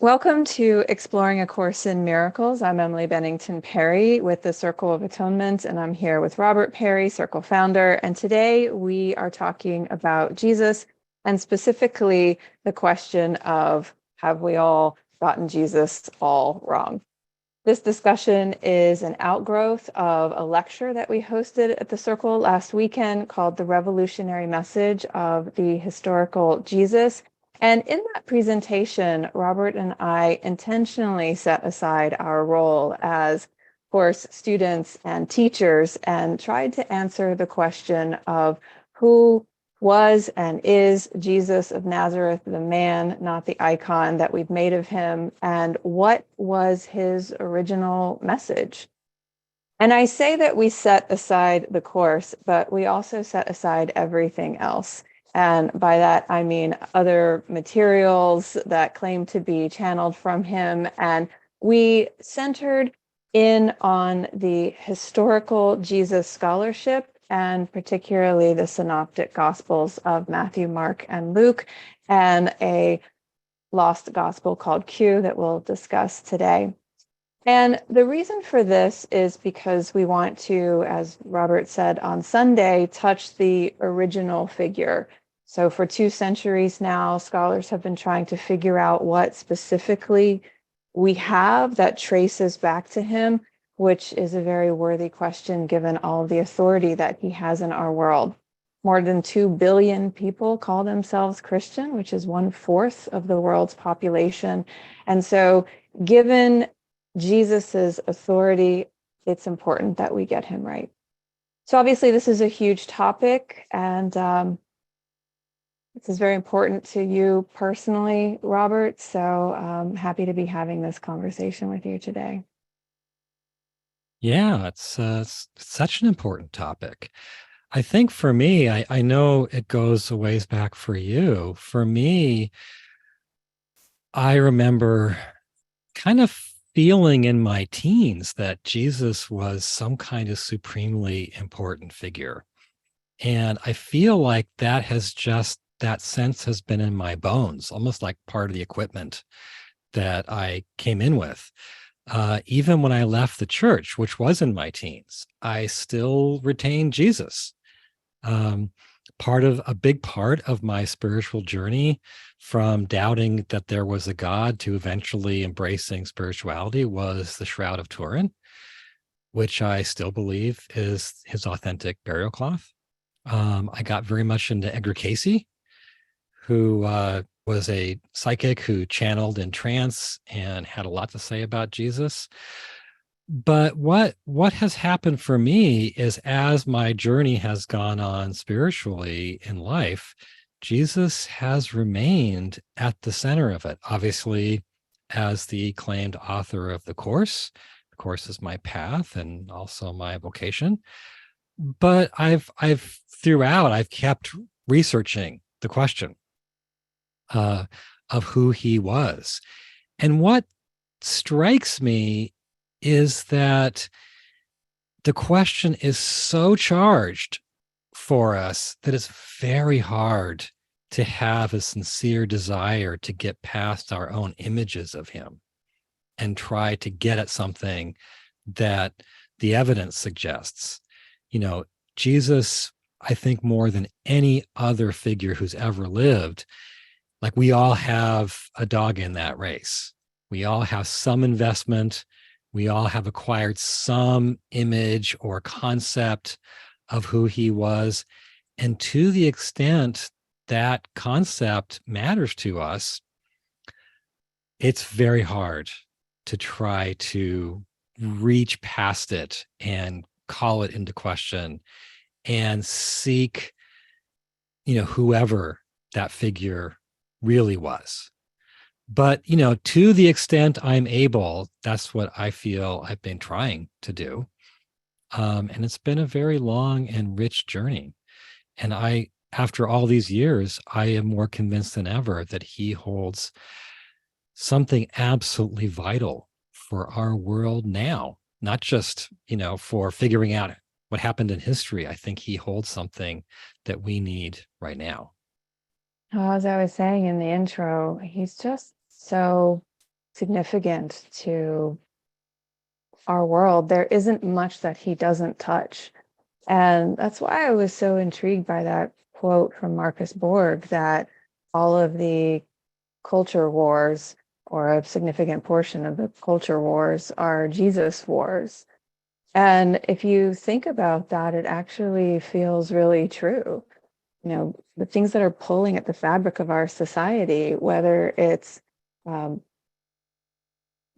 Welcome to Exploring A Course in Miracles. I'm Emily Bennington Perry with the Circle of Atonement, and I'm here with Robert Perry, Circle founder. And today we are talking about Jesus, and specifically the question of, have we all gotten Jesus all wrong? This discussion is an outgrowth of a lecture that we hosted at the Circle last weekend called The Revolutionary Message of the Historical Jesus. And in that presentation, Robert and I intentionally set aside our role as course students and teachers and tried to answer the question of who was and is Jesus of Nazareth, the man, not the icon that we've made of him, and what was his original message? And I say that we set aside the course, but we also set aside everything else. And by that, I mean other materials that claim to be channeled from him. And we centered in on the historical Jesus scholarship, and particularly the synoptic gospels of Matthew, Mark, and Luke, and a lost gospel called Q that we'll discuss today. And the reason for this is because we want to, as Robert said on Sunday, touch the original figure. So for 2 centuries now, scholars have been trying to figure out what specifically we have that traces back to him, which is a very worthy question given all the authority that he has in our world. More than 2 billion people call themselves Christian, which is 1/4 of the world's population. And so given Jesus's authority, it's important that we get him right. So obviously this is a huge topic, and this is very important to you personally, Robert. So I'm happy to be having this conversation with you today. Yeah, it's such an important topic. I think for me, I know it goes a ways back for you. For me, I remember kind of feeling in my teens that Jesus was some kind of supremely important figure. And I feel like that sense has been in my bones, almost like part of the equipment that I came in with. Even when I left the church, which was in my teens, I still retained Jesus. Um, a big part of my spiritual journey, from doubting that there was a God to eventually embracing spirituality, was the Shroud of Turin, which I still believe is his authentic burial cloth. I got very much into Edgar Cayce, who was a psychic who channeled in trance and had a lot to say about Jesus. But what has happened for me is, as my journey has gone on spiritually in life, Jesus has remained at the center of it. Obviously, as the acclaimed author of the course is my path and also my vocation. But I've kept researching the question of who he was. And what strikes me is that the question is so charged for us that it's very hard to have a sincere desire to get past our own images of him and try to get at something that the evidence suggests. Jesus, I think, more than any other figure who's ever lived, like, we all have a dog in that race. We all have some investment. We all have acquired some image or concept of who he was. And to the extent that concept matters to us, it's very hard to try to reach past it and call it into question and seek, whoever that figure really was. But, to the extent I'm able, that's what I feel I've been trying to do. And it's been a very long and rich journey. And after all these years, I am more convinced than ever that he holds something absolutely vital for our world now, not just, for figuring out what happened in history. I think he holds something that we need right now. As I was saying in the intro, he's just so significant to our world, there isn't much that he doesn't touch. And that's why I was so intrigued by that quote from Marcus Borg that all of the culture wars, or a significant portion of the culture wars, are Jesus wars. And if you think about that, it actually feels really true. The things that are pulling at the fabric of our society, whether it's um,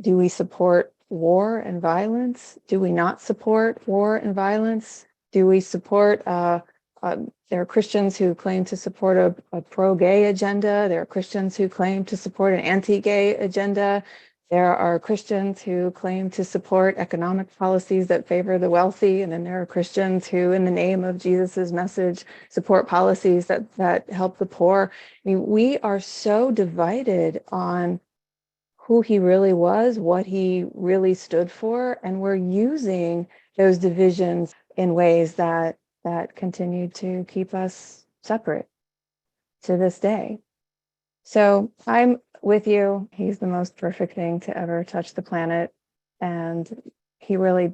do we support war and violence? Do we not support war and violence? Do we support, there are Christians who claim to support a pro-gay agenda. There are Christians who claim to support an anti-gay agenda. There are Christians who claim to support economic policies that favor the wealthy. And then there are Christians who, in the name of Jesus's message, support policies that help the poor. I mean, we are so divided on who he really was, what he really stood for, and we're using those divisions in ways that continue to keep us separate to this day. So I'm with you. He's the most perfect thing to ever touch the planet, and he really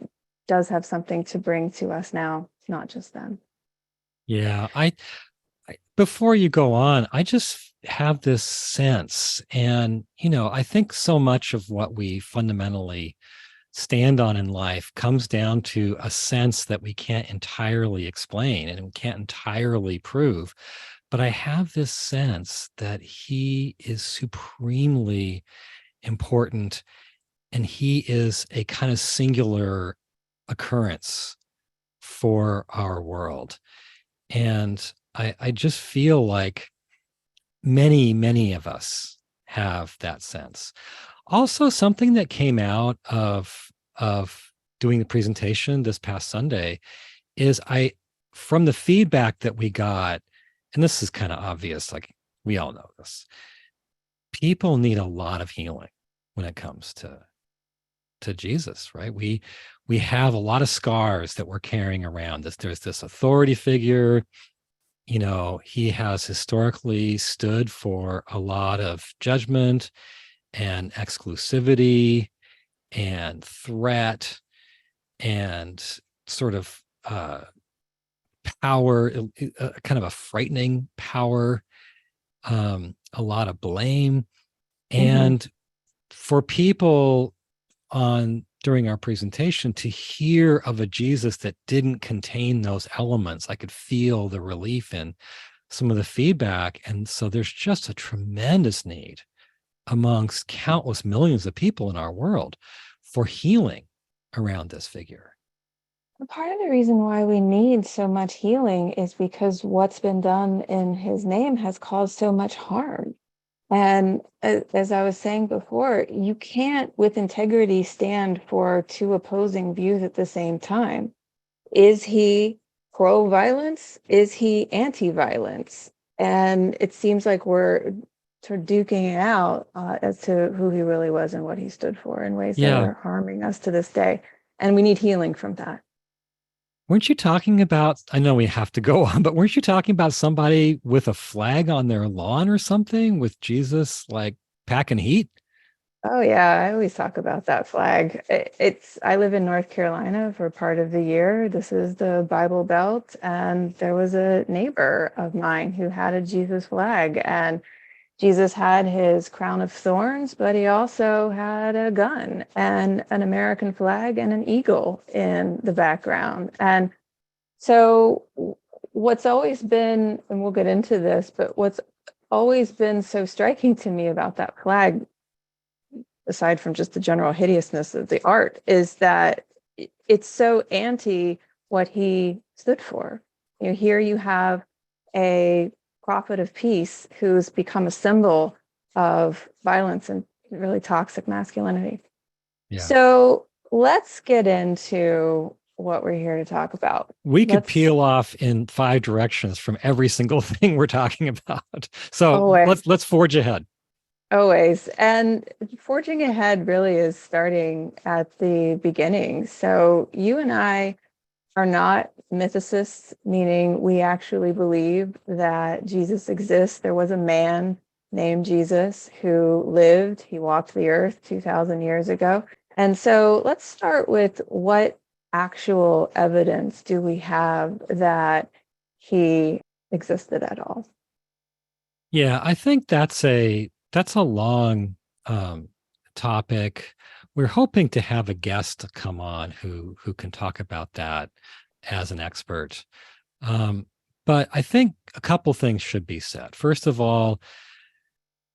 does have something to bring to us now, not just then. Yeah, I before you go on, I just have this sense, and I think so much of what we fundamentally stand on in life comes down to a sense that we can't entirely explain and we can't entirely prove. But I have this sense that he is supremely important, and he is a kind of singular occurrence for our world. And I just feel like many of us have that sense. Also, something that came out of doing the presentation this past Sunday is from the feedback that we got, and this is kind of obvious, like we all know this, people need a lot of healing when it comes to Jesus, right? We have a lot of scars that we're carrying around. There's this authority figure. He has historically stood for a lot of judgment and exclusivity and threat and sort of power, kind of a frightening power, a lot of blame. And for people during our presentation to hear of a Jesus that didn't contain those elements, I could feel the relief in some of the feedback. And so there's just a tremendous need amongst countless millions of people in our world for healing around this figure. Part of the reason why we need so much healing is because what's been done in his name has caused so much harm. And as I was saying before, you can't with integrity stand for two opposing views at the same time. Is he pro-violence? Is he anti-violence? And it seems like we're sort of duking it out as to who he really was and what he stood for in ways that are harming us to this day. And we need healing from that. Weren't you talking about, I know we have to go on, but weren't you talking about somebody with a flag on their lawn or something with Jesus like packing heat? Oh yeah, I always talk about that flag. I live in North Carolina for part of the year. This is the Bible Belt, and there was a neighbor of mine who had a Jesus flag, and Jesus had his crown of thorns, but he also had a gun and an American flag and an eagle in the background. And so what's always been, and we'll get into this, but what's always been so striking to me about that flag, aside from just the general hideousness of the art, is that it's so anti what he stood for. Here you have a prophet of peace who's become a symbol of violence and really toxic masculinity. Yeah. So let's get into what we're here to talk about. We could peel off in 5 directions from every single thing we're talking about. So let's forge ahead. Always. And forging ahead really is starting at the beginning. So you and I are not mythicists, meaning we actually believe that Jesus exists. There was a man named Jesus who lived, he walked the earth 2,000 years ago. And so let's start with what actual evidence do we have that he existed at all? Yeah, I think that's a long topic. We're hoping to have a guest come on who can talk about that as an expert. Um, but I think a couple things should be said. First of all,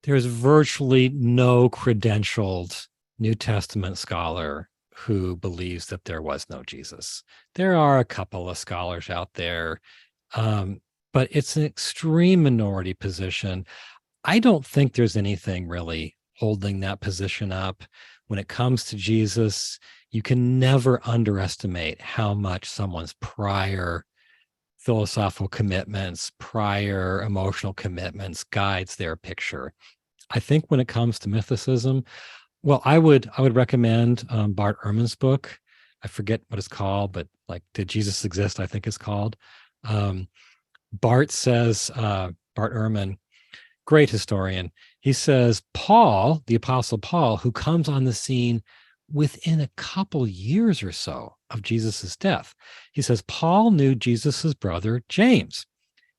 there's virtually no credentialed New Testament scholar who believes that there was no Jesus. There are a couple of scholars out there, um, but it's an extreme minority position. I don't think there's anything really holding that position up. When it comes to Jesus, you can never underestimate how much someone's prior philosophical commitments, prior emotional commitments guides their picture. I think when it comes to mythicism, well, I would recommend Bart Ehrman's book. I forget what it's called, but like "Did Jesus Exist?" I think it's called. Um, Bart says, Bart Ehrman, great historian. He says Paul, the Apostle Paul, who comes on the scene within a couple years or so of Jesus's death. He says Paul knew Jesus's brother James,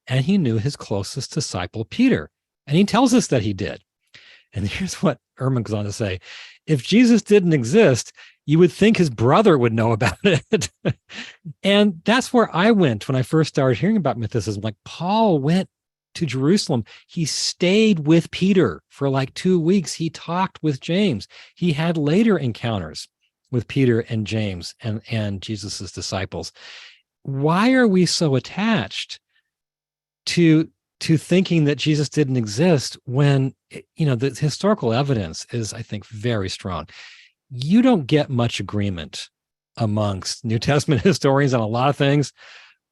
and he knew his closest disciple Peter, and he tells us that he did. And here's what Ehrman goes on to say: if Jesus didn't exist, you would think his brother would know about it. And that's where I went when I first started hearing about mythicism. Like, Paul went to Jerusalem. He stayed with Peter for like 2 weeks. He talked with James. He had later encounters with Peter and James and Jesus's disciples. Why are we so attached to thinking that Jesus didn't exist when, the historical evidence is, I think, very strong? You don't get much agreement amongst New Testament historians on a lot of things,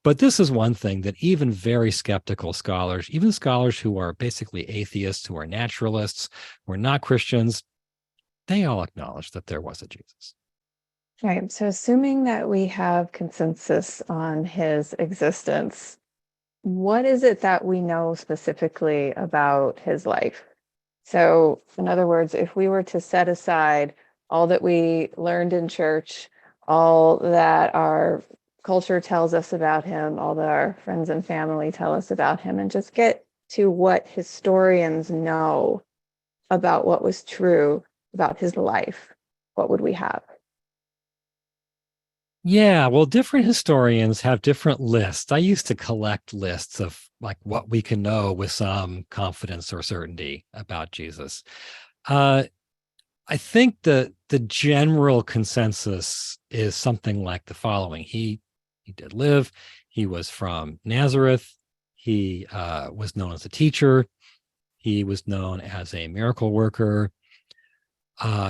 but this is one thing that even very skeptical scholars, even scholars who are basically atheists, who are naturalists, who are not Christians, they all acknowledge that there was a Jesus. Right. So assuming that we have consensus on his existence, what is it that we know specifically about his life? So, in other words, if we were to set aside all that we learned in church, all that our culture tells us about him, all that our friends and family tell us about him, and just get to what historians know about what was true about his life, what would we have? Yeah, well, different historians have different lists. I used to collect lists of like what we can know with some confidence or certainty about Jesus. Uh, I think the general consensus is something like the following: he did live. He was from Nazareth. He was known as a teacher. He was known as a miracle worker.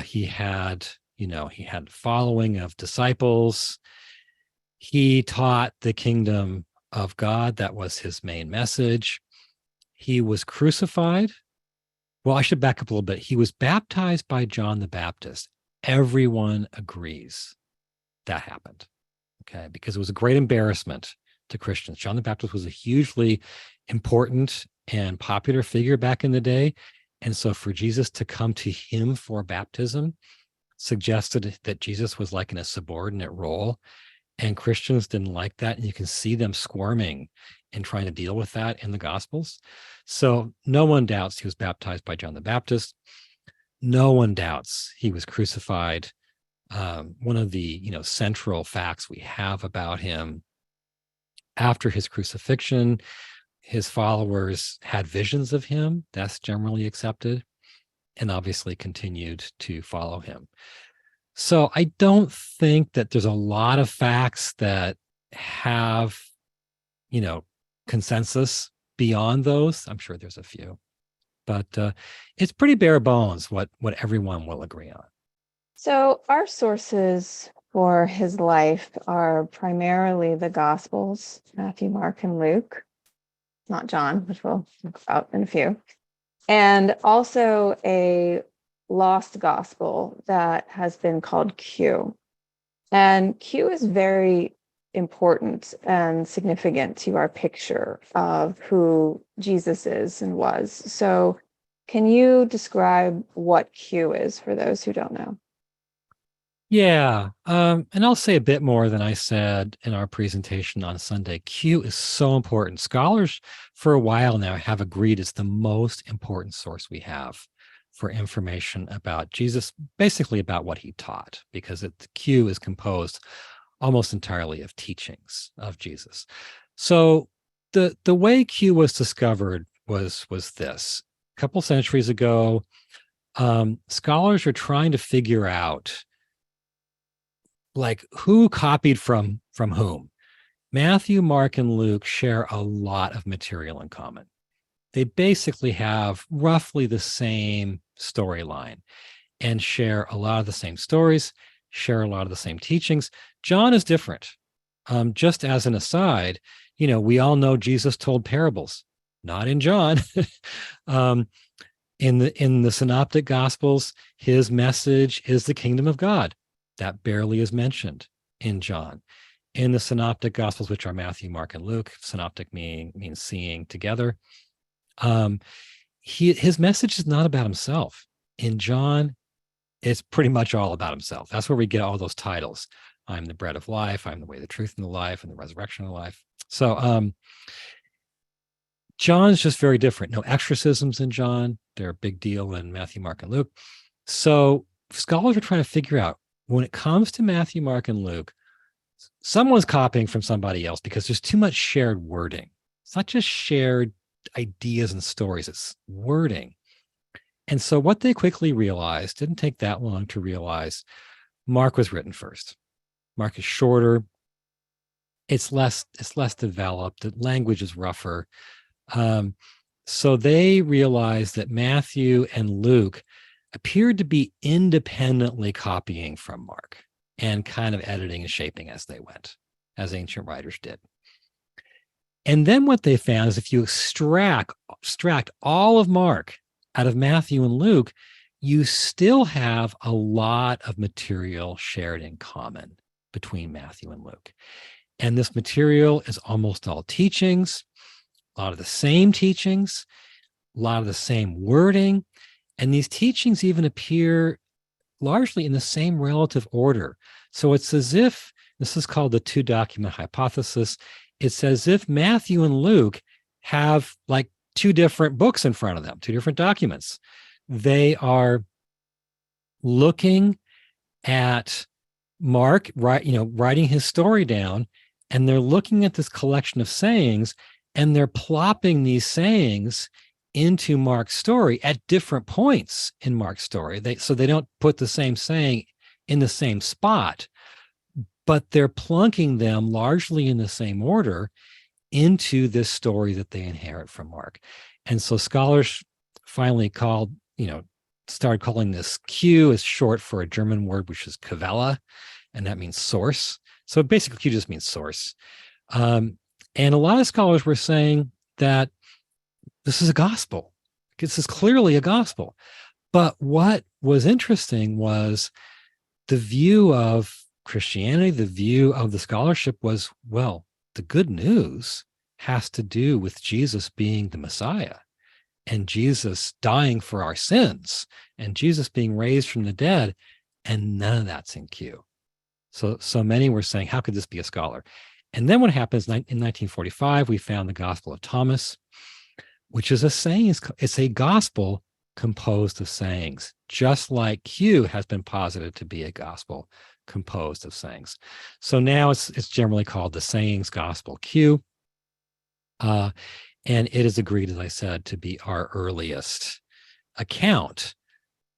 He had following of disciples. He taught the kingdom of God. That was his main message. He was crucified. Well, I should back up a little bit. He was baptized by John the Baptist. Everyone agrees that happened, okay, because it was a great embarrassment to Christians. John the Baptist was a hugely important and popular figure back in the day. And so for Jesus to come to him for baptism suggested that Jesus was like in a subordinate role. And Christians didn't like that. And you can see them squirming and trying to deal with that in the Gospels. So no one doubts he was baptized by John the Baptist. No one doubts he was crucified. One of the central facts we have about him: after his crucifixion, his followers had visions of him. That's generally accepted, and obviously continued to follow him. So I don't think that there's a lot of facts that have, consensus beyond those. I'm sure there's a few, but it's pretty bare bones what everyone will agree on. So, our sources for his life are primarily the Gospels, Matthew, Mark, and Luke, not John, which we'll talk about in a few, and also a lost gospel that has been called Q. And Q is very important and significant to our picture of who Jesus is and was. So, Can you describe what Q is for those who don't know? Yeah. And I'll say a bit more than I said in our presentation on Sunday. Q is so important. Scholars for a while now have agreed it's the most important source we have for information about Jesus, basically about what he taught, because Q is composed almost entirely of teachings of Jesus. So the way Q was discovered was this. A couple centuries ago, scholars are trying to figure out like who copied from whom. Matthew, Mark, and Luke share a lot of material in common. They basically have roughly the same storyline and share a lot of the same stories, share a lot of the same teachings. John is different. Just as an aside, we all know Jesus told parables, not in John. um, in the synoptic gospels, his message is the kingdom of God. That barely is mentioned in John. In the synoptic gospels, which are Matthew, Mark, and Luke, synoptic means seeing together. His message is not about himself. In John, it's pretty much all about himself. That's where we get all those titles. I'm the bread of life. I'm the way, the truth, and the life, and the resurrection of life. So John's just very different. No exorcisms in John. They're a big deal in Matthew, Mark, and Luke. So scholars are trying to figure out, when it comes to Matthew, Mark, and Luke, someone's copying from somebody else because there's too much shared wording. It's not just shared ideas and stories, it's wording. And so what they quickly realized, didn't take that long to realize, Mark was written first. Mark is shorter. It's less developed. The language is rougher. So they realized that Matthew and Luke appeared to be independently copying from Mark and kind of editing and shaping as they went, as ancient writers did. And then what they found is if you extract all of Mark out of Matthew and Luke, you still have a lot of material shared in common between Matthew and Luke. And this material is almost all teachings, a lot of the same teachings, a lot of the same wording. And these teachings even appear largely in the same relative order. So it's as if, this is called the two document hypothesis. It's as if Matthew and Luke have like two different books in front of them, two different documents. They are looking at Mark, writing his story down, and they're looking at this collection of sayings, and they're plopping these sayings into Mark's story at different points in Mark's story. So they don't put the same saying in the same spot, but they're plunking them largely in the same order into this story that they inherit from Mark. And so scholars finally started calling this Q, is short for a German word, which is Quelle, and that means source. So basically Q just means source. And a lot of scholars were saying that this is a gospel. This is clearly a gospel. But what was interesting was the view of Christianity, the view of the scholarship was, well, the good news has to do with Jesus being the Messiah and Jesus dying for our sins and Jesus being raised from the dead. And none of that's in Q. So many were saying, how could this be a scholar? And then what happens in 1945, we found the Gospel of Thomas, which is a saying. It's a gospel composed of sayings, just like Q has been posited to be a gospel composed of sayings. So now it's generally called the Sayings Gospel Q. And it is agreed, as I said, to be our earliest account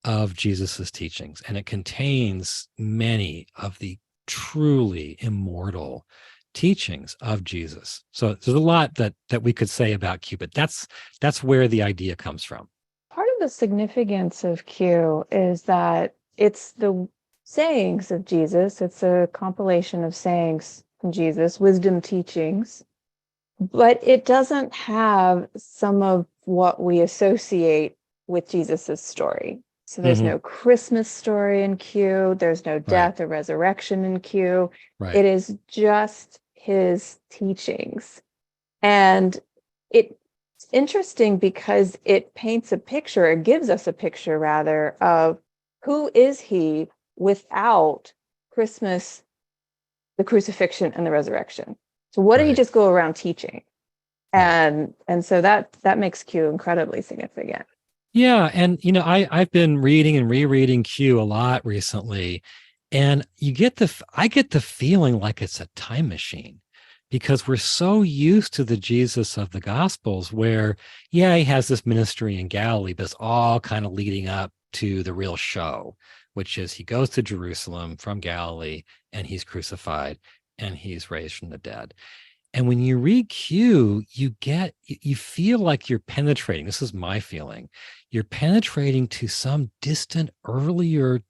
of Jesus's teachings. And it contains many of the truly immortal teachings of Jesus. So there's a lot that we could say about Q, but that's where the idea comes from. Part of the significance of Q is that it's the sayings of Jesus. It's a compilation of sayings from Jesus, wisdom teachings, but it doesn't have some of what we associate with Jesus's story. So there's no Christmas story in Q. There's no death or resurrection in Q. Right. It is just his teachings. And it It's interesting because it paints a picture, it gives us a picture rather of who is he without Christmas, the crucifixion and the resurrection. So what did he Right. just go around teaching? Right. And so that makes Q incredibly significant. Yeah, and I've been reading and rereading Q a lot recently, and I get the feeling like it's a time machine because we're so used to the Jesus of the Gospels where yeah, he has this ministry in Galilee, but it's all kind of leading up to the real show, which is he goes to Jerusalem from Galilee and he's crucified and he's raised from the dead. And when you read Q, you feel like you're penetrating. This is my feeling. You're penetrating to some distant earlier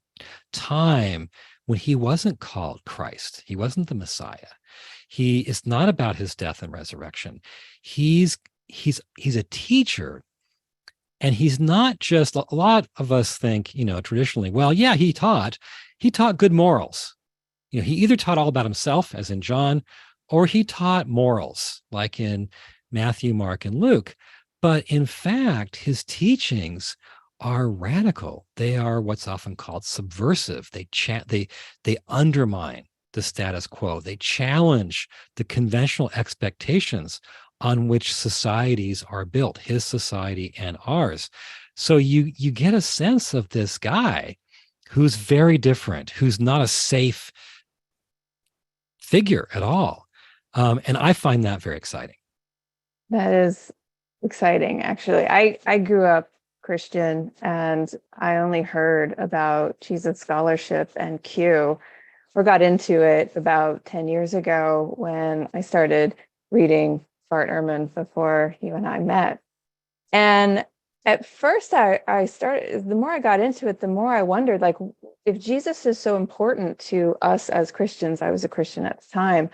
time when he wasn't called Christ. He wasn't the Messiah. He is not about his death and resurrection. He's he's a teacher, and he's not just, a lot of us think, traditionally, well, yeah, he taught good morals. He either taught all about himself, as in John, or he taught morals, like in Matthew, Mark, and Luke. But in fact, his teachings are radical. They are what's often called subversive. They undermine the status quo. They challenge the conventional expectations on which societies are built, his society and ours. So you get a sense of this guy who's very different, who's not a safe figure at all. And I find that very exciting. That is exciting, actually. I grew up Christian and I only heard about Jesus scholarship and Q, or got into it about 10 years ago when I started reading Bart Ehrman before you and I met. And at first I started, the more I got into it, the more I wondered, like, if Jesus is so important to us as Christians, I was a Christian at the time,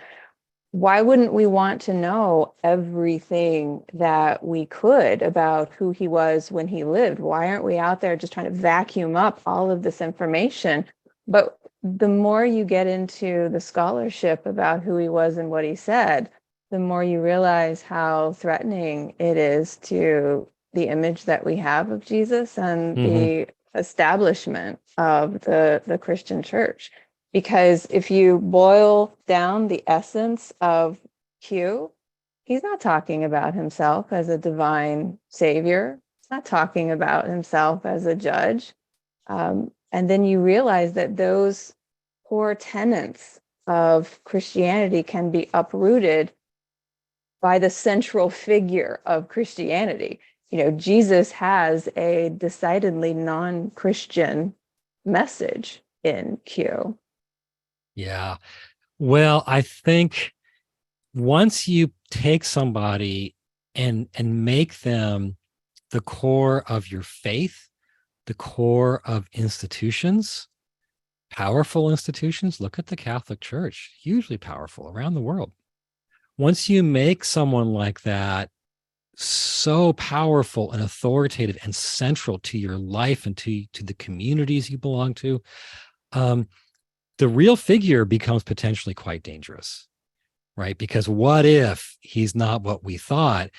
why wouldn't we want to know everything that we could about who he was when he lived? Why aren't we out there just trying to vacuum up all of this information? But the more you get into the scholarship about who he was and what he said, the more you realize how threatening it is to the image that we have of Jesus and Mm-hmm. the establishment of the Christian church. Because if you boil down the essence of Q, he's not talking about himself as a divine savior. He's not talking about himself as a judge. And then you realize that those core tenets of Christianity can be uprooted by the central figure of Christianity. Jesus has a decidedly non-Christian message in Q. Yeah. Well, I think once you take somebody and make them the core of your faith, the core of institutions, powerful institutions, look at the Catholic Church, hugely powerful around the world. Once you make someone like that so powerful and authoritative and central to your life and to the communities you belong to, um, the real figure becomes potentially quite dangerous, right? Because what if he's not what we thought?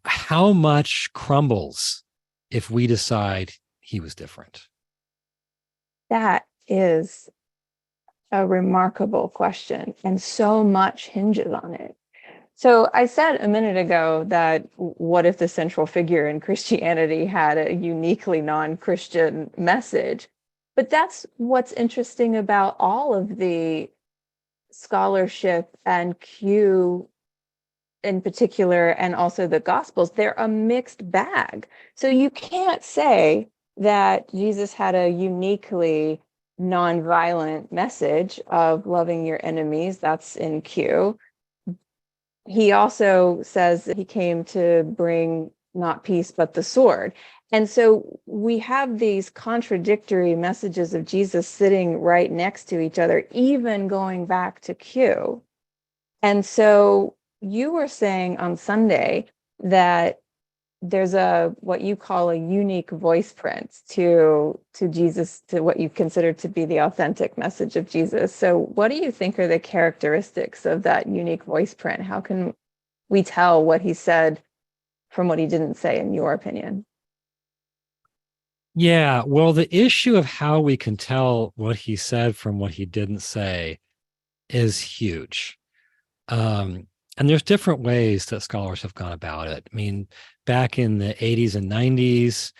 How much crumbles if we decide he was different? That is a remarkable question, and so much hinges on it. So I said a minute ago that what if the central figure in Christianity had a uniquely non-Christian message? But that's what's interesting about all of the scholarship and Q in particular, and also the Gospels. They're a mixed bag. So you can't say that Jesus had a uniquely nonviolent message of loving your enemies. That's in Q. He also says that he came to bring not peace, but the sword. And so we have these contradictory messages of Jesus sitting right next to each other, even going back to Q. And so you were saying on Sunday that there's a what you call a unique voice print to Jesus, to what you consider to be the authentic message of Jesus. So what do you think are the characteristics of that unique voice print? How can we tell what he said from what he didn't say, in your opinion? Yeah, well, the issue of how we can tell what he said from what he didn't say is huge. And there's different ways that scholars have gone about it. I mean, back in the 80s and 90s,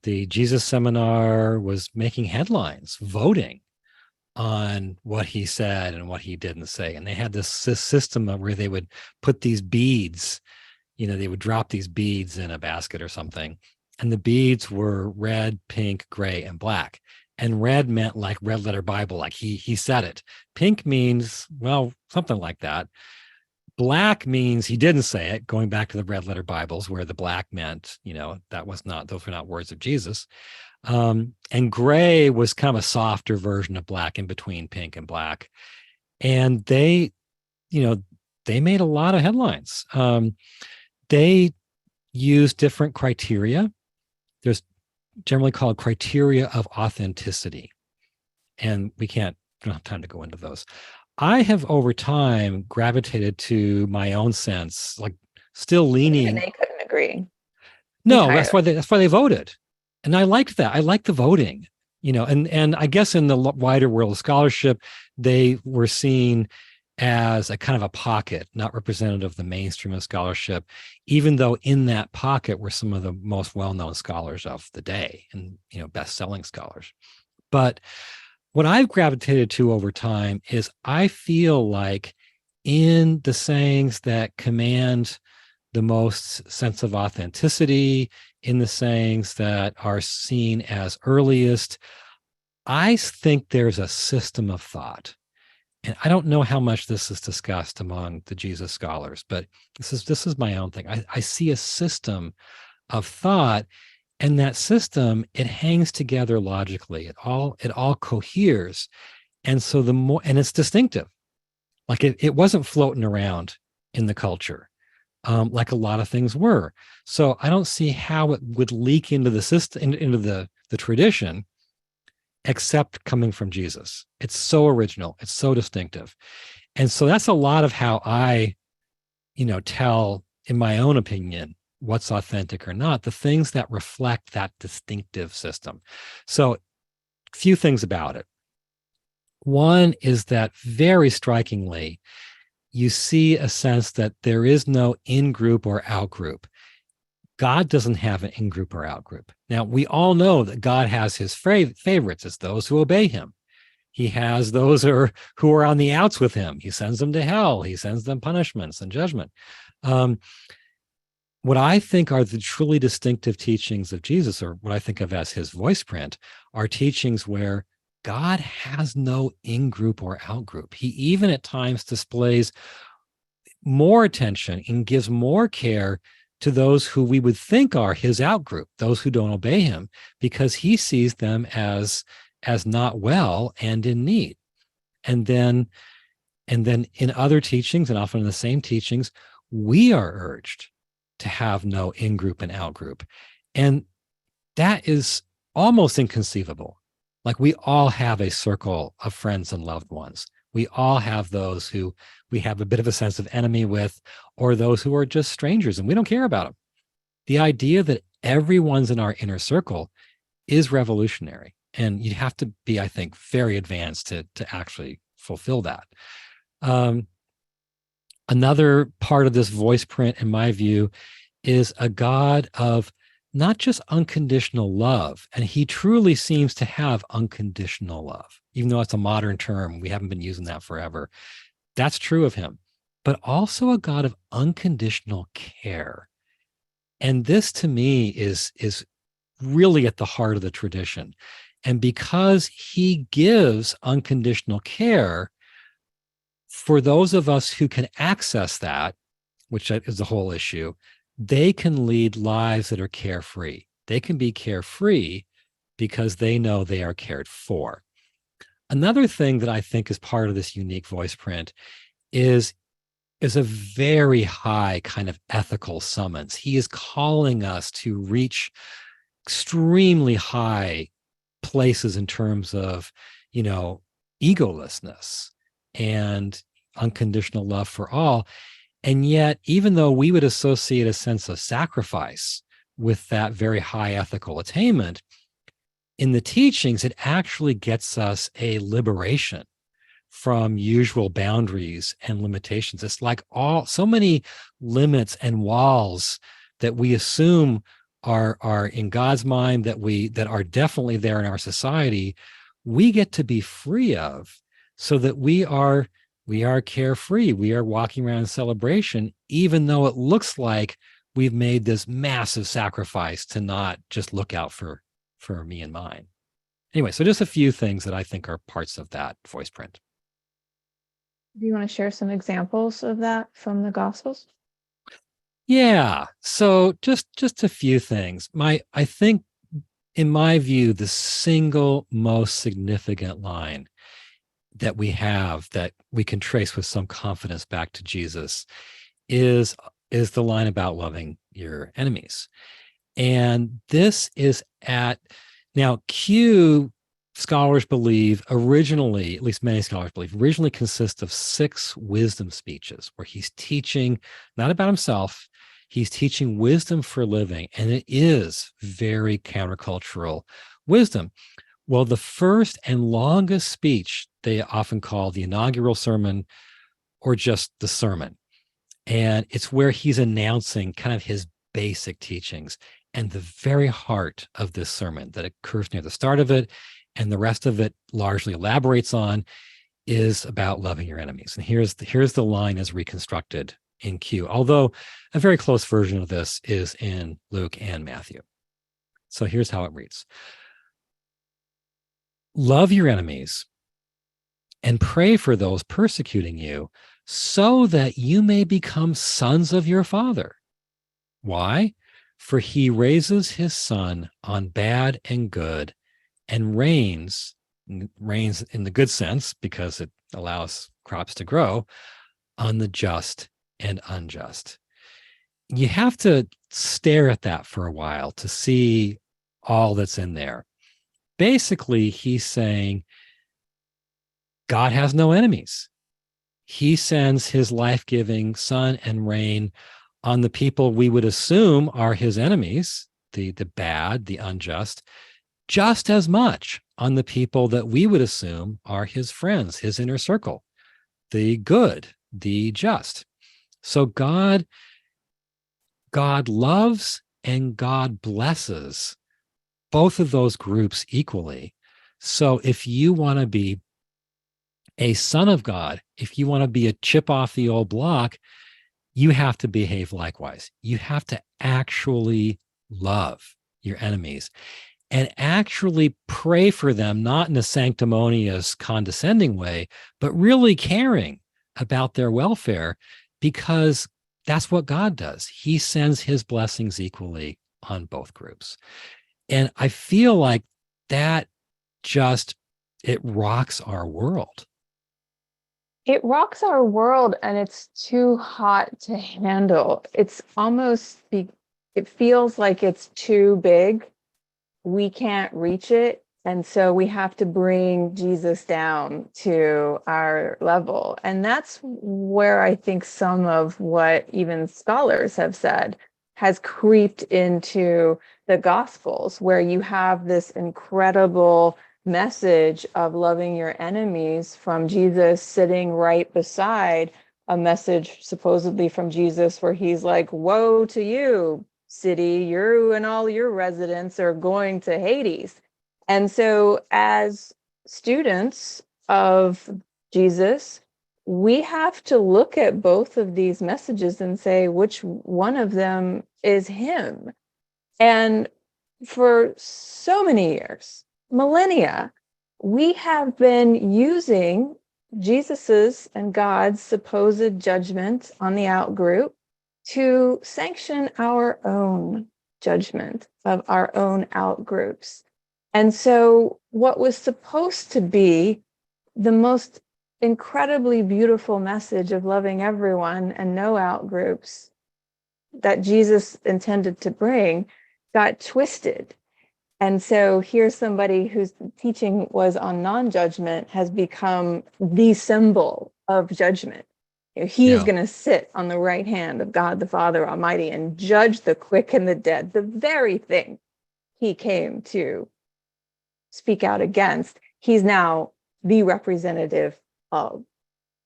the Jesus Seminar was making headlines, voting on what he said and what he didn't say. And they had this system of where they would put these beads, they would drop these beads in a basket or something. And the beads were red, pink, gray, and black. And red meant like red letter Bible, like he said it. Pink means, well, something like that. Black means he didn't say it, going back to the red letter Bibles, where the black meant, those were not words of Jesus. And gray was kind of a softer version of black, in between pink and black. And they made a lot of headlines. They used different criteria. There's generally called criteria of authenticity. And we don't have time to go into those. I have over time gravitated to my own sense, like still leaning. And they couldn't agree. No, entirely. that's why they voted. And I liked that. I liked the voting, and I guess in the wider world of scholarship, they were seen as a kind of a pocket, not representative of the mainstream of scholarship, even though in that pocket were some of the most well-known scholars of the day and, best-selling scholars. But what I've gravitated to over time is I feel like in the sayings that command the most sense of authenticity, in the sayings that are seen as earliest, I think there's a system of thought. And I don't know how much this is discussed among the Jesus scholars, but this is my own thing. I see a system of thought, and that system, it hangs together logically. It all coheres. And so and it's distinctive. Like it wasn't floating around in the culture, like a lot of things were. So I don't see how it would leak into the system, into the tradition, except coming from Jesus. It's so original. It's so distinctive. And so that's a lot of how I, tell, in my own opinion, what's authentic or not, the things that reflect that distinctive system. So a few things about it. One is that very strikingly, you see a sense that there is no in-group or out-group. God doesn't have an in-group or out-group. Now, we all know that God has his favorites. It's those who obey him. He has those who are on the outs with him. He sends them to hell. He sends them punishments and judgment. What I think are the truly distinctive teachings of Jesus, or what I think of as his voiceprint, are teachings where God has no in-group or out-group. He even at times displays more attention and gives more care to those who we would think are his out-group, those who don't obey him, because he sees them as not well and in need. And then in other teachings, and often in the same teachings, we are urged to have no in-group and out-group. And that is almost inconceivable. Like we all have a circle of friends and loved ones. We all have those who we have a bit of a sense of enemy with, or those who are just strangers and we don't care about them. The idea that everyone's in our inner circle is revolutionary. And you'd have to be, I think, very advanced to actually fulfill that. Another part of this voice print, in my view, is a God of not just unconditional love. And he truly seems to have unconditional love, even though it's a modern term. We haven't been using that forever. That's true of him, but also a God of unconditional care. And this to me is really at the heart of the tradition. And because he gives unconditional care, for those of us who can access that, which is the whole issue, they can lead lives that are carefree. They can be carefree because they know they are cared for. Another thing that I think is part of this unique voice print is a very high kind of ethical summons. He is calling us to reach extremely high places in terms of, egolessness and unconditional love for all. And yet, even though we would associate a sense of sacrifice with that very high ethical attainment, in the teachings, it actually gets us a liberation from usual boundaries and limitations. It's like so many limits and walls that we assume are in God's mind, that are definitely there in our society, we get to be free of, so that we are carefree. We are walking around in celebration, even though it looks like we've made this massive sacrifice to not just look out for me and mine. Anyway, so just a few things that I think are parts of that voice print. Do you want to share some examples of that from the Gospels? Yeah. So just a few things. I think, in my view, the single most significant line that we have that we can trace with some confidence back to Jesus is the line about loving your enemies. And this is now Q, scholars believe originally, at least many scholars believe, originally consists of 6 wisdom speeches where he's teaching not about himself, he's teaching wisdom for living. And it is very countercultural wisdom. Well, the first and longest speech they often call the inaugural sermon or just the sermon. And it's where he's announcing kind of his basic teachings. And the very heart of this sermon that occurs near the start of it, and the rest of it largely elaborates on, is about loving your enemies. And here's the line as reconstructed in Q, although a very close version of this is in Luke and Matthew. So here's how it reads. Love your enemies and pray for those persecuting you, so that you may become sons of your Father. Why? For he raises his sun on bad and good, and rains in the good sense, because it allows crops to grow, on the just and unjust. You have to stare at that for a while to see all that's in there. Basically, he's saying God has no enemies. He sends his life-giving sun and rain on the people we would assume are his enemies, the bad, the unjust, just as much on the people that we would assume are his friends, his inner circle, the good, the just. So God loves and God blesses both of those groups equally. So if you want to be a son of God, if you want to be a chip off the old block, you have to behave likewise. You have to actually love your enemies and actually pray for them, not in a sanctimonious, condescending way, but really caring about their welfare, because that's what God does. He sends his blessings equally on both groups. And I feel like that it rocks our world. It rocks our world, and it's too hot to handle. It's almost, it feels like it's too big. We can't reach it. And so we have to bring Jesus down to our level. And that's where I think some of what even scholars have said has creeped into the Gospels, where you have this incredible message of loving your enemies from Jesus sitting right beside a message supposedly from Jesus where he's like, woe to you, city, you and all your residents are going to Hades. And so as students of Jesus, we have to look at both of these messages and say which one of them is him. And for so many years, millennia, we have been using Jesus's and God's supposed judgment on the outgroup to sanction our own judgment of our own outgroups. And so what was supposed to be the most incredibly beautiful message of loving everyone and no outgroups that Jesus intended to bring got twisted. And so here's somebody whose teaching was on non-judgment has become the symbol of judgment. He is Yeah. going to sit on the right hand of God the Father Almighty and judge the quick and the dead, the very thing he came to speak out against. He's now the representative of.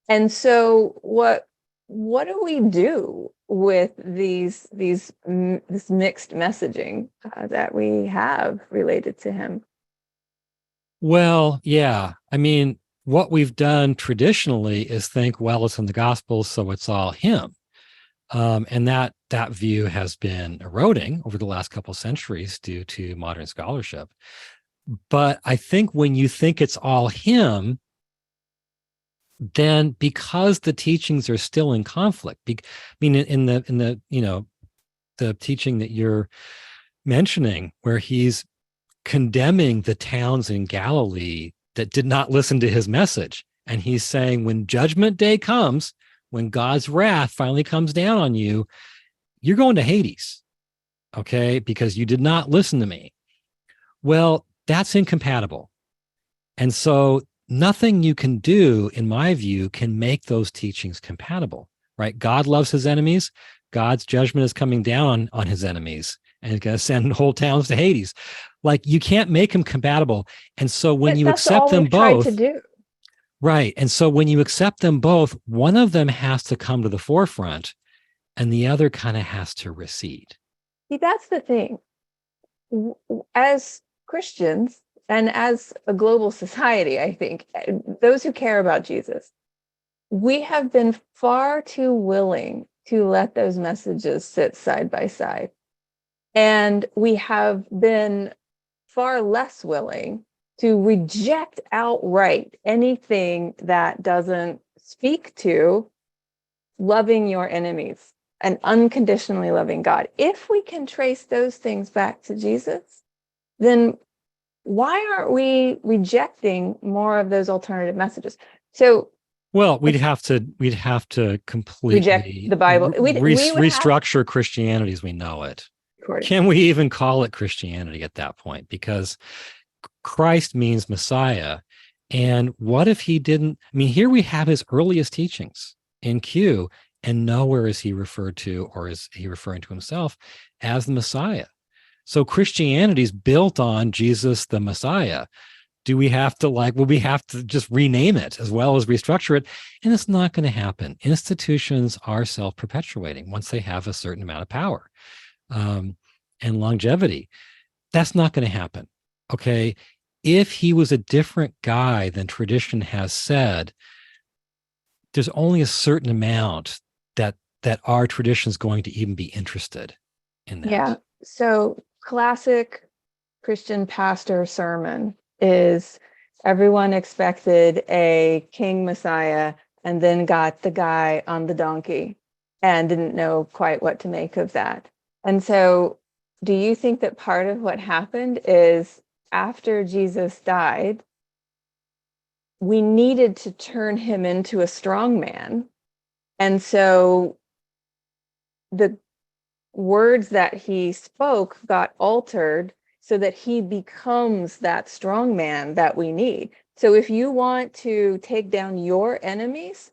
And so what do we do with this mixed messaging that we have related to him? Well, yeah. I mean, what we've done traditionally is think, well, it's in the Gospels, so it's all him. And that view has been eroding over the last couple of centuries due to modern scholarship. But I think when you think it's all him, then because the teachings are still in conflict, I mean, in the the teaching that you're mentioning, where he's condemning the towns in Galilee that did not listen to his message, and he's saying, when judgment day comes, when God's wrath finally comes down on you, you're going to Hades, okay, because you did not listen to me. Well, that's incompatible. And so nothing you can do, in my view, can make those teachings compatible, right? God loves his enemies. God's judgment is coming down on his enemies and it's going to send whole towns to Hades. Like, you can't make them compatible. And so when you That's accept all them we've tried to both, do. right. And so when you accept them both, one of them has to come to the forefront and the other kind of has to recede. See, that's the thing. As Christians and as a global society, I think, those who care about Jesus, we have been far too willing to let those messages sit side by side. And we have been far less willing to reject outright anything that doesn't speak to loving your enemies and unconditionally loving God. If we can trace those things back to Jesus, then why aren't we rejecting more of those alternative messages? So, well, we'd have to reject completely the Bible. We would have restructure Christianity as we know it. according. Can we even call it Christianity at that point? Because Christ means Messiah. And what if he didn't? I mean, here we have his earliest teachings in Q, and nowhere is he referred to, or is he referring to himself as the Messiah? So Christianity is built on Jesus the Messiah. Do we have to will we have to just rename it as well as restructure it? And it's not going to happen. Institutions are self-perpetuating once they have a certain amount of power and longevity. That's not going to happen. Okay. If he was a different guy than tradition has said, there's only a certain amount that our tradition is going to even be interested in that. Yeah. So classic Christian pastor sermon is everyone expected a king Messiah and then got the guy on the donkey and didn't know quite what to make of that. And so do you think that part of what happened is after Jesus died, we needed to turn him into a strong man? And so the words that he spoke got altered so that he becomes that strong man that we need. So if you want to take down your enemies,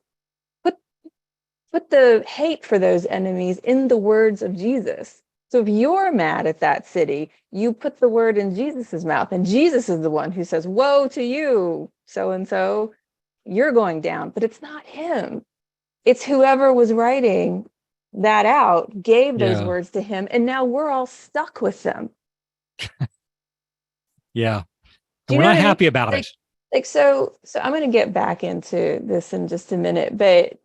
put the hate for those enemies in the words of Jesus. So if you're mad at that city, you put the word in Jesus's mouth, and Jesus is the one who says, "Woe to you, so and so, you're going down." But it's not him. It's whoever was writing that out, gave those Yeah. words to him, and now we're all stuck with them. Yeah. Do And you we're know not what I mean? happy about it. So I'm going to get back into this in just a minute, but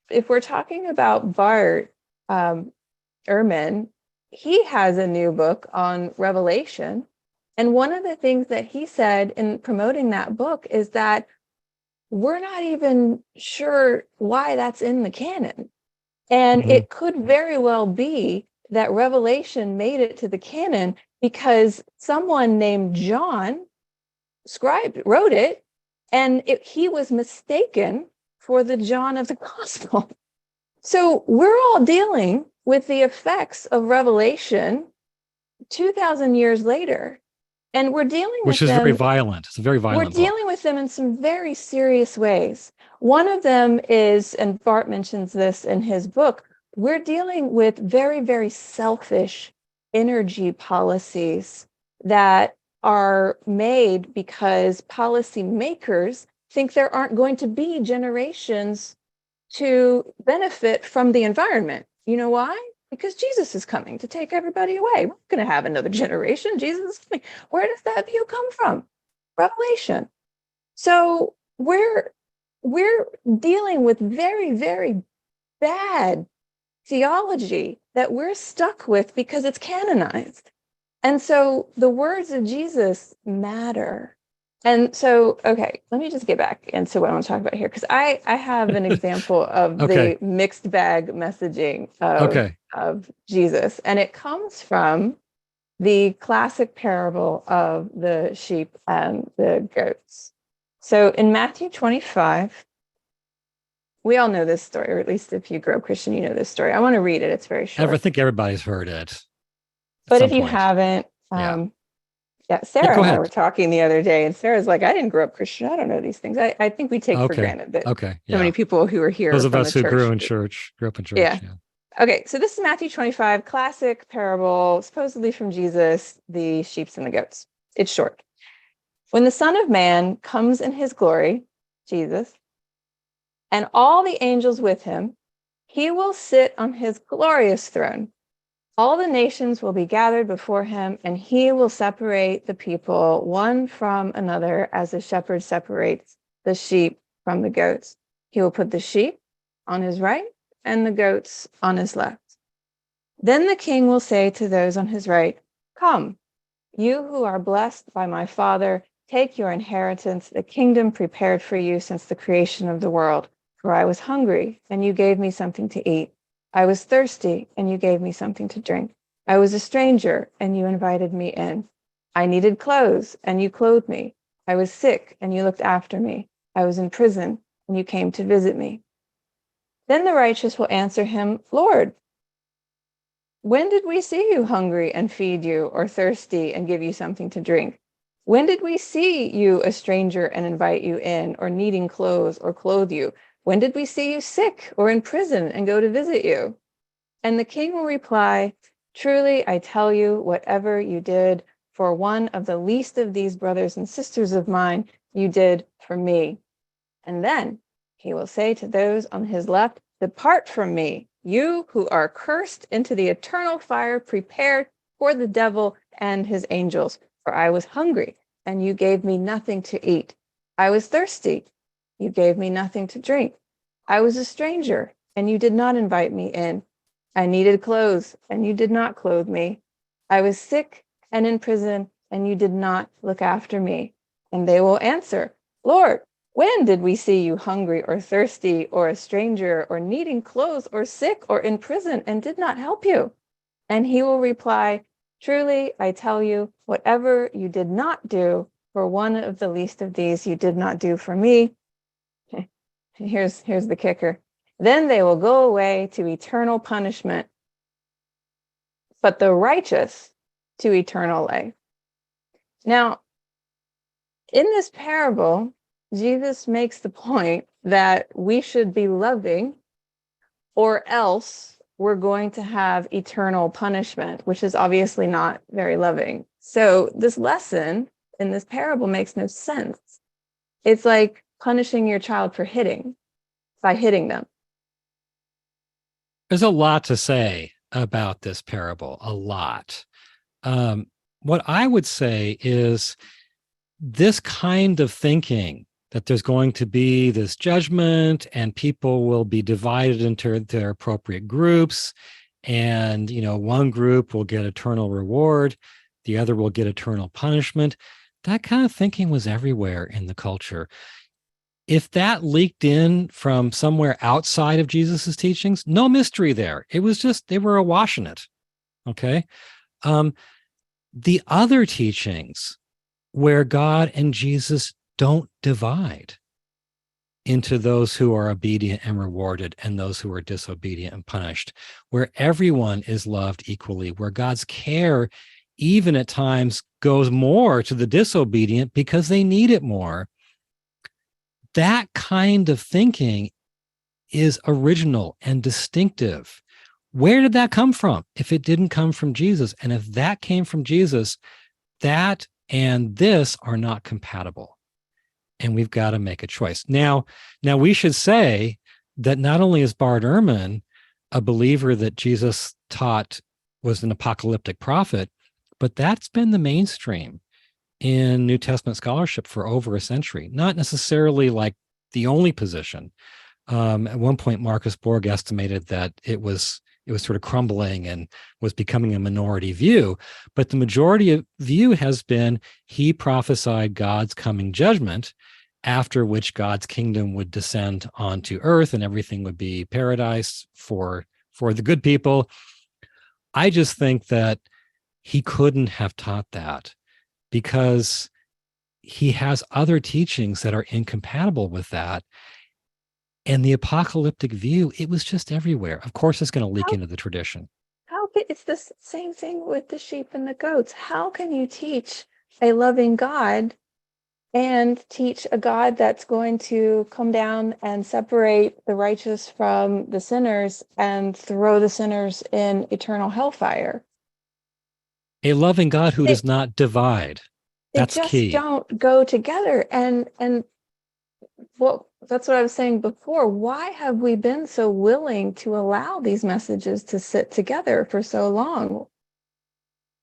if we're talking about Bart Ehrman, he has a new book on Revelation, and one of the things that he said in promoting that book is that we're not even sure why that's in the canon. And it could very well be that Revelation made it to the canon because someone named John wrote it, and he was mistaken for the John of the Gospel. So we're all dealing with the effects of Revelation 2,000 years later, and we're dealing Which with is very them. violent. It's a very violent book. with them in some very serious ways. One of them is, and Bart mentions this in his book, we're dealing with very, very selfish energy policies that are made because policymakers think there aren't going to be generations to benefit from the environment. You know why? Because Jesus is coming to take everybody away. We're not going to have another generation. Jesus is coming. Where does that view come from? Revelation. So we're dealing with very, very bad theology that we're stuck with because it's canonized. And so the words of Jesus matter. And so, okay, let me just get back into what I want to talk about here, because I have an example of Okay. the mixed bag messaging Okay. of Jesus. And it comes from the classic parable of the sheep and the goats. So in Matthew 25, we all know this story, or at least if you grew up Christian, you know this story. I want to read it. It's very short. I think everybody's heard it at But some if you point. haven't, Yeah. Sarah go and I ahead. were talking the other day, and Sarah's like, I didn't grow up Christian. I don't know these things. I think we take for Okay. granted that Okay. so many Yeah. people who are here Those are of from us a who grew church. in church, grew up in church. Yeah. Yeah. Okay, so this is Matthew 25, classic parable, supposedly from Jesus, the sheep and the goats. It's short. When the Son of Man comes in his glory, Jesus, and all the angels with him, he will sit on his glorious throne. All the nations will be gathered before him, and he will separate the people one from another as a shepherd separates the sheep from the goats. He will put the sheep on his right and the goats on his left. Then the king will say to those on his right, come, you who are blessed by my Father, take your inheritance, the kingdom prepared for you since the creation of the world. For I was hungry, and you gave me something to eat. I was thirsty, and you gave me something to drink. I was a stranger, and you invited me in. I needed clothes, and you clothed me. I was sick, and you looked after me. I was in prison, and you came to visit me. Then the righteous will answer him, Lord, when did we see you hungry and feed you, or thirsty and give you something to drink? When did we see you a stranger and invite you in, or needing clothes or clothe you? When did we see you sick or in prison and go to visit you? And the king will reply, truly, I tell you, whatever you did for one of the least of these brothers and sisters of mine, you did for me. And then he will say to those on his left, depart from me, you who are cursed, into the eternal fire prepared for the devil and his angels. For I was hungry, and you gave me nothing to eat. I was thirsty. You gave me nothing to drink. I was a stranger, and you did not invite me in. I needed clothes, and you did not clothe me. I was sick and in prison, and you did not look after me. And they will answer, Lord, when did we see you hungry or thirsty or a stranger or needing clothes or sick or in prison and did not help you? And he will reply, truly, I tell you, whatever you did not do for one of the least of these, you did not do for me. Here's the kicker. Then they will go away to eternal punishment, but the righteous to eternal life. Now, in this parable, Jesus makes the point that we should be loving, or else we're going to have eternal punishment, which is obviously not very loving. So this lesson in this parable makes no sense. It's like punishing your child for by hitting them. There's a lot to say about this parable, a lot. What I would say is this kind of thinking that there's going to be this judgment and people will be divided into their appropriate groups. And, one group will get eternal reward, the other will get eternal punishment. That kind of thinking was everywhere in the culture. If that leaked in from somewhere outside of Jesus's teachings, no mystery there. It was just, they were awash in it. Okay. The other teachings where God and Jesus don't divide into those who are obedient and rewarded and those who are disobedient and punished, where everyone is loved equally, where God's care even at times goes more to the disobedient because they need it more. that kind of thinking is original and distinctive. Where did that come from? If it didn't come from Jesus, and if that came from Jesus, that and this are not compatible. And we've got to make a choice. Now we should say that not only is Bart Ehrman a believer that Jesus taught was an apocalyptic prophet, but that's been the mainstream in New Testament scholarship for over a century. Not necessarily like the only position. At one point, Marcus Borg estimated that it was sort of crumbling and was becoming a minority view. But the majority of view has been he prophesied God's coming judgment, after which God's kingdom would descend onto earth and everything would be paradise for the good people. I just think that he couldn't have taught that because he has other teachings that are incompatible with that. And the apocalyptic view, it was just everywhere. Of course, it's going to leak into the tradition. It's the same thing with the sheep and the goats. How can you teach a loving God and teach a God that's going to come down and separate the righteous from the sinners and throw the sinners in eternal hellfire? A loving God who does not divide. That's they just key. Don't go together. And well, that's what I was saying before. Why have we been so willing to allow these messages to sit together for so long?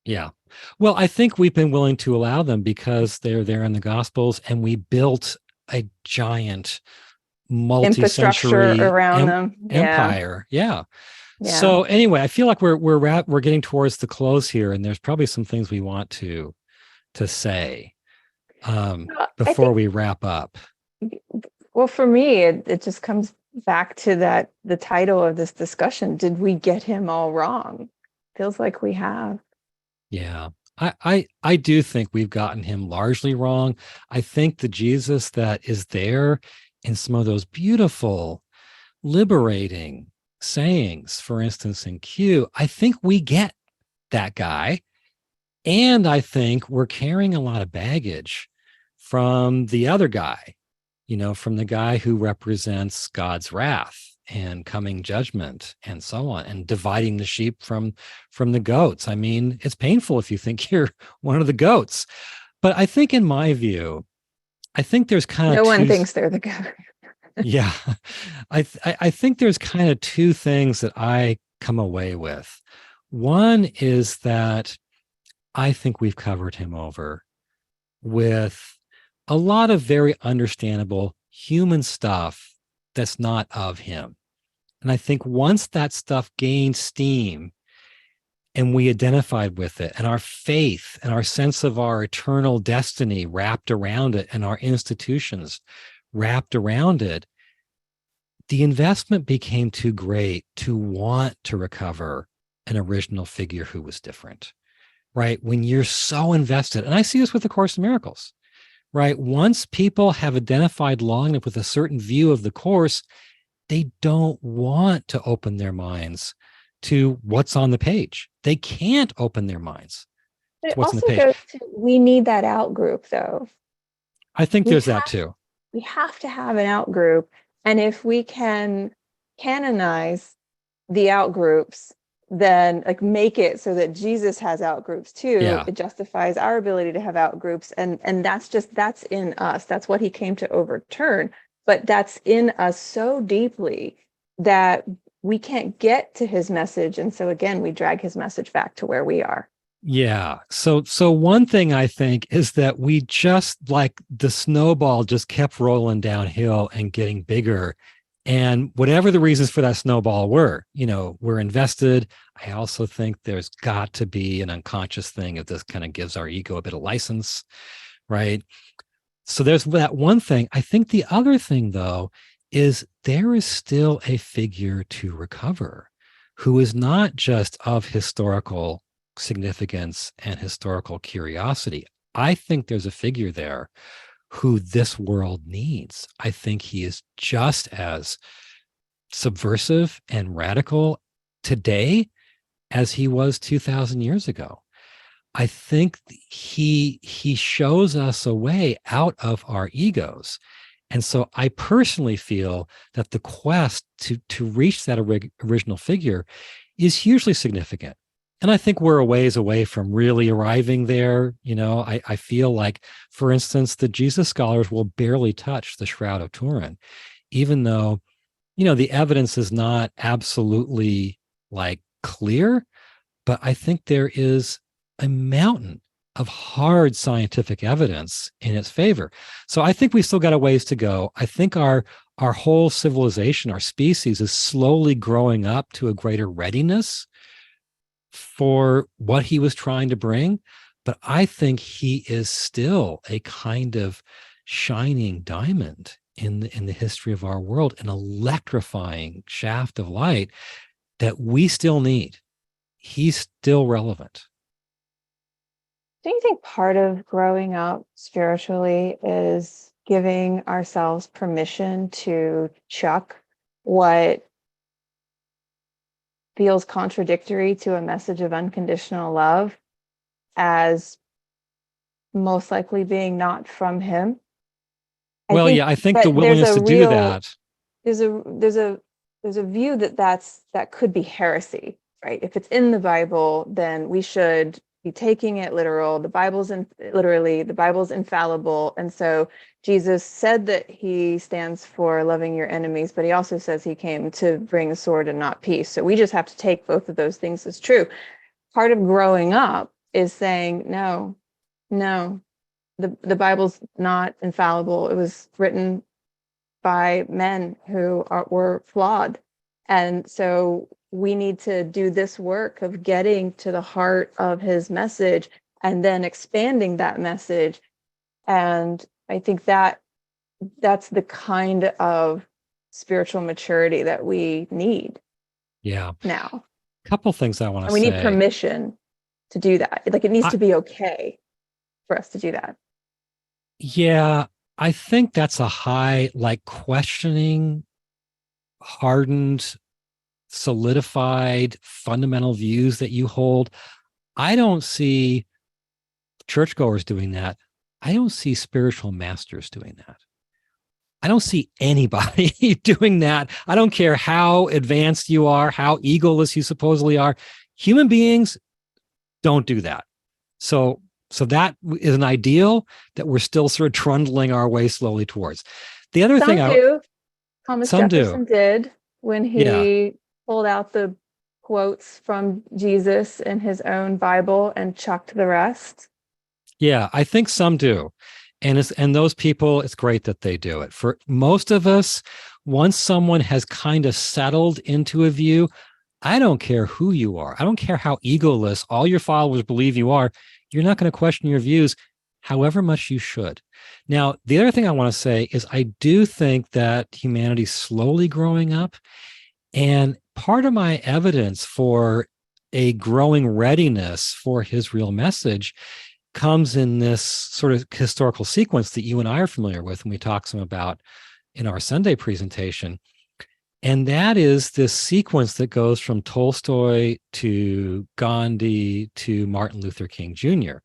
Yeah. Well, I think we've been willing to allow them because they're there in the Gospels, and we built a giant multi-century around them. empire. Yeah. So anyway, I feel like we're getting towards the close here, and there's probably some things we want to say before we wrap up. Well, for me, it just comes back to that the title of this discussion. Did we get him all wrong? Feels like we have. Yeah. I do think we've gotten him largely wrong. I think the Jesus that is there in some of those beautiful, liberating sayings, for instance, in Q, I think we get that guy. And I think we're carrying a lot of baggage from the other guy, from the guy who represents God's wrath and coming judgment and so on, and dividing the sheep from the goats. I mean, it's painful if you think you're one of the goats. But I think, in my view, I think there's kind of no one thinks they're the goat. Yeah, I think there's kind of two things that I come away with. One is that I think we've covered him over with a lot of very understandable human stuff that's not of him. And I think once that stuff gained steam and we identified with it, and our faith and our sense of our eternal destiny wrapped around it, and our institutions wrapped around it, the investment became too great to want to recover an original figure who was different, right? When you're so invested, and I see this with the Course in Miracles, right? Once people have identified long enough with a certain view of the Course, they don't want to open their minds to what's on the page. They can't open their minds to what's on the page. We need that out group, though. I think there's that too. We have to have an out group. And if we can canonize the out groups, then make it so that Jesus has out groups too. Yeah. It justifies our ability to have out groups. And that's in us. That's what he came to overturn. But that's in us so deeply that we can't get to his message. And so again, we drag his message back to where we are. Yeah. So one thing I think is that we just, like, the snowball just kept rolling downhill and getting bigger. And whatever the reasons for that snowball were, we're invested. I also think there's got to be an unconscious thing if this kind of gives our ego a bit of license, right? So there's that one thing. I think the other thing, though, is there is still a figure to recover who is not just of historical significance and historical curiosity. I think there's a figure there who this world needs. I think he is just as subversive and radical today as he was 2,000 years ago. I think he shows us a way out of our egos And so I personally feel that the quest to reach that original figure is hugely significant. And I think we're a ways away from really arriving there. I feel like, for instance, the Jesus scholars will barely touch the Shroud of Turin, even though, the evidence is not absolutely like clear, but I think there is a mountain of hard scientific evidence in its favor. So I think we still got a ways to go. I think our whole civilization, our species, is slowly growing up to a greater readiness for what he was trying to bring. But I think he is still a kind of shining diamond in the history of our world, an electrifying shaft of light that we still need. He's still relevant. Do you think part of growing up spiritually is giving ourselves permission to chuck what feels contradictory to a message of unconditional love as most likely being not from him? Well, yeah, I think the willingness to do that. There's a view that could be heresy, right? If it's in the Bible, then we should be taking it literal. The Bible's infallible. And so Jesus said that he stands for loving your enemies, but he also says he came to bring a sword and not peace. So we just have to take both of those things as true. Part of growing up is saying, no, the Bible's not infallible. It was written by men who were flawed. And so we need to do this work of getting to the heart of his message and then expanding that message. And I think that's the kind of spiritual maturity that we need. Yeah. Now. A couple things I want to say. And we need permission to do that. Like, it needs to be okay for us to do that. Yeah, I think that's a high, like, questioning, hardened, solidified, fundamental views that you hold. I don't see churchgoers doing that. I don't see spiritual masters doing that. I don't see anybody doing that. I don't care how advanced you are, how egoless you supposedly are. Human beings don't do that. So that is an ideal that we're still sort of trundling our way slowly towards. The other thing Thomas Jefferson did when he pulled out the quotes from Jesus in his own Bible and chucked the rest. Yeah, I think some do. And those people, it's great that they do it. For most of us, once someone has kind of settled into a view, I don't care who you are. I don't care how egoless all your followers believe you are. You're not going to question your views, however much you should. Now, the other thing I want to say is I do think that humanity's slowly growing up. And part of my evidence for a growing readiness for his real message comes in this sort of historical sequence that you and I are familiar with, and we talk some about in our Sunday presentation. And that is this sequence that goes from Tolstoy to Gandhi to Martin Luther King Jr.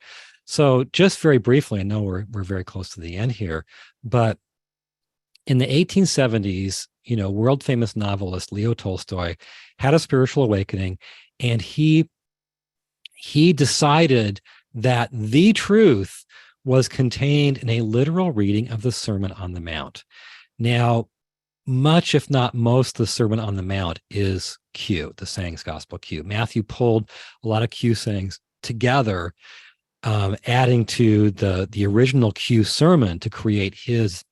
So just very briefly, I know we're very close to the end here, but in the 1870s, world famous novelist Leo Tolstoy had a spiritual awakening, and he decided that the truth was contained in a literal reading of the Sermon on the Mount. Now, much, if not most, the Sermon on the Mount is Q, the sayings gospel Q. Matthew pulled a lot of Q sayings together, adding to the original Q sermon to create his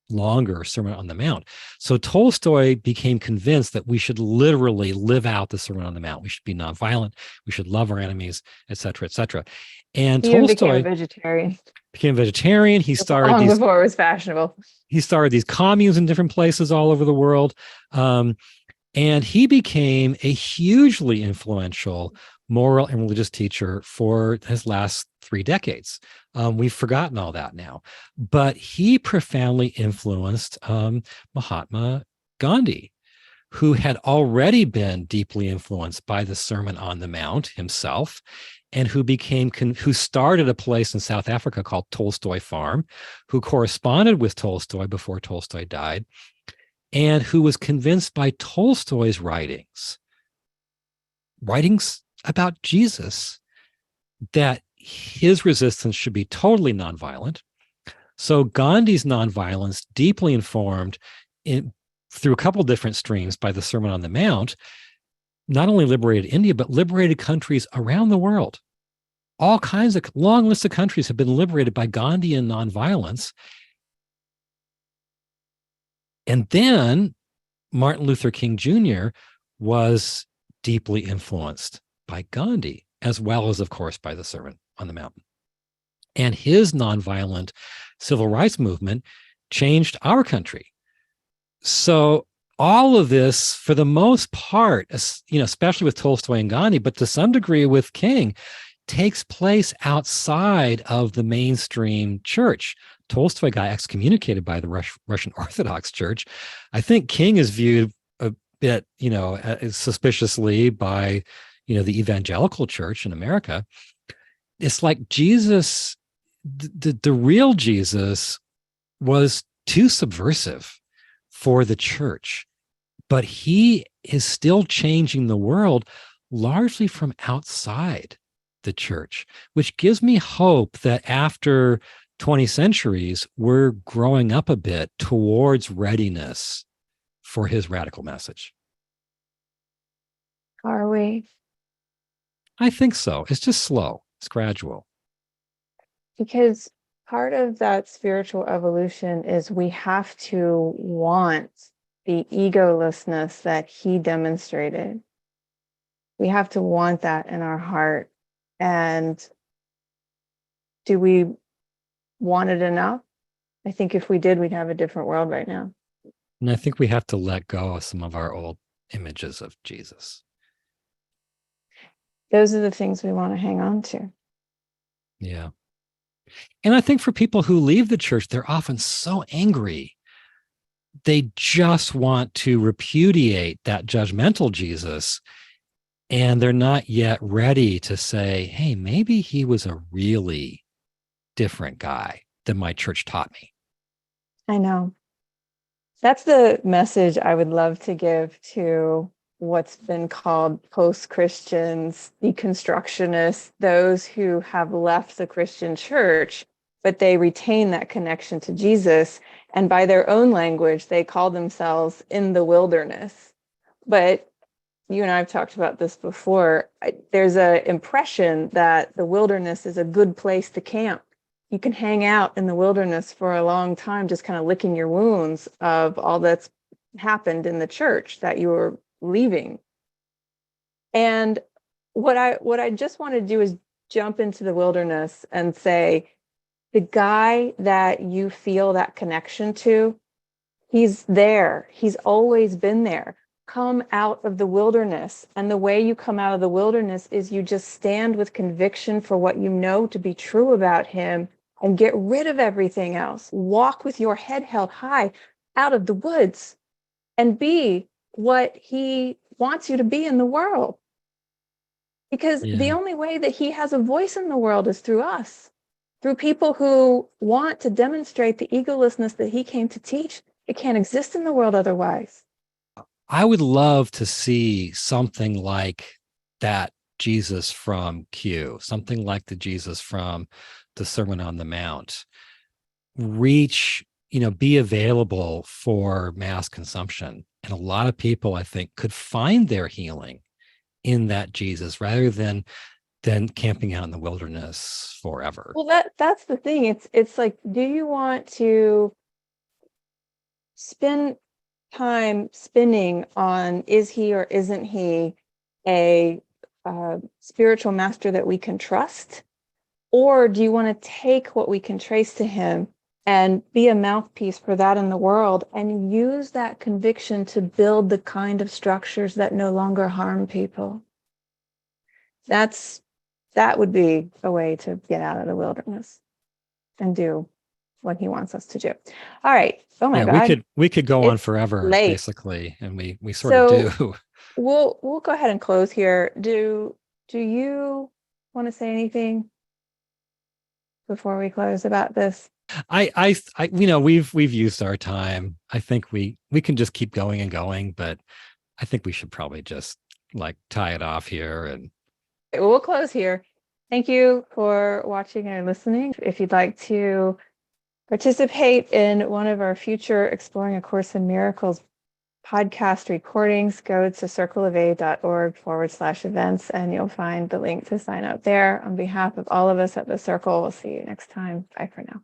longer Sermon on the Mount. So Tolstoy became convinced that we should literally live out the Sermon on the Mount. We should be nonviolent. We should love our enemies, et cetera, et cetera. And he Tolstoy became a vegetarian. He started long before it was fashionable. He started these communes in different places all over the world. And he became a hugely influential moral and religious teacher for his last 3 decades. We've forgotten all that now. But he profoundly influenced Mahatma Gandhi. who had already been deeply influenced by the Sermon on the Mount himself, and who started a place in South Africa called Tolstoy Farm, who corresponded with Tolstoy before Tolstoy died, and who was convinced by Tolstoy's writings about Jesus, that his resistance should be totally nonviolent. So Gandhi's nonviolence, deeply informed through a couple different streams by the Sermon on the Mount, not only liberated India, but liberated countries around the world. All kinds of long lists of countries have been liberated by Gandhian nonviolence. And then Martin Luther King Jr. was deeply influenced by Gandhi, as well as, of course, by the Sermon on the Mount. And his nonviolent civil rights movement changed our country. So all of this, for the most part, especially with Tolstoy and Gandhi, but to some degree with King, takes place outside of the mainstream church. Tolstoy got excommunicated by the Russian Orthodox Church. I think King is viewed a bit, suspiciously by, the evangelical church in America. It's like Jesus, the real Jesus, was too subversive for the church, but he is still changing the world largely from outside the church, which gives me hope that after 20 centuries, we're growing up a bit towards readiness for his radical message. Are we? I think so. It's just slow. It's gradual. Because part of that spiritual evolution is we have to want the egolessness that he demonstrated. We have to want that in our heart. And do we want it enough? I think if we did, we'd have a different world right now. And I think we have to let go of some of our old images of Jesus. Those are the things we want to hang on to. Yeah. And I think for people who leave the church, they're often so angry. They just want to repudiate that judgmental Jesus. And they're not yet ready to say, hey, maybe he was a really different guy than my church taught me. I know. That's the message I would love to give to what's been called post-Christians, deconstructionists, those who have left the Christian church, but they retain that connection to Jesus. And by their own language, they call themselves in the wilderness. But you and I have talked about this before. There's an impression that the wilderness is a good place to camp. You can hang out in the wilderness for a long time, just kind of licking your wounds of all that's happened in the church that you were leaving. And what I just want to do is jump into the wilderness and say, the guy that you feel that connection to, he's there. He's always been there. Come out of the wilderness. And the way you come out of the wilderness is you just stand with conviction for what you know to be true about him and get rid of everything else. Walk with your head held high out of the woods and be what he wants you to be in the world. Because the only way that he has a voice in the world is through us, through people who want to demonstrate the egolessness that he came to teach. It can't exist in the world otherwise. I would love to see something like that Jesus from Q, something like the Jesus from the Sermon on the Mount, reach, be available for mass consumption. And a lot of people, I think, could find their healing in that Jesus rather than camping out in the wilderness forever. Well, that's the thing. It's like, do you want to spend time spinning on is he or isn't he a spiritual master that we can trust? Or do you want to take what we can trace to him and be a mouthpiece for that in the world and use that conviction to build the kind of structures that no longer harm people? That would be a way to get out of the wilderness and do what he wants us to do. All right. Oh my Yeah, God. we could go on It's forever, late. basically, and we sort of So do. we'll go ahead and close here. Do you want to say anything before we close about this? We've used our time. I think we can just keep going and going, but I think we should probably just like tie it off here. And We'll close here. Thank you for watching and listening. If you'd like to participate in one of our future Exploring A Course in Miracles podcast recordings, go to circleofa.org/events, and you'll find the link to sign up there. On behalf of all of us at the Circle, we'll see you next time. Bye for now.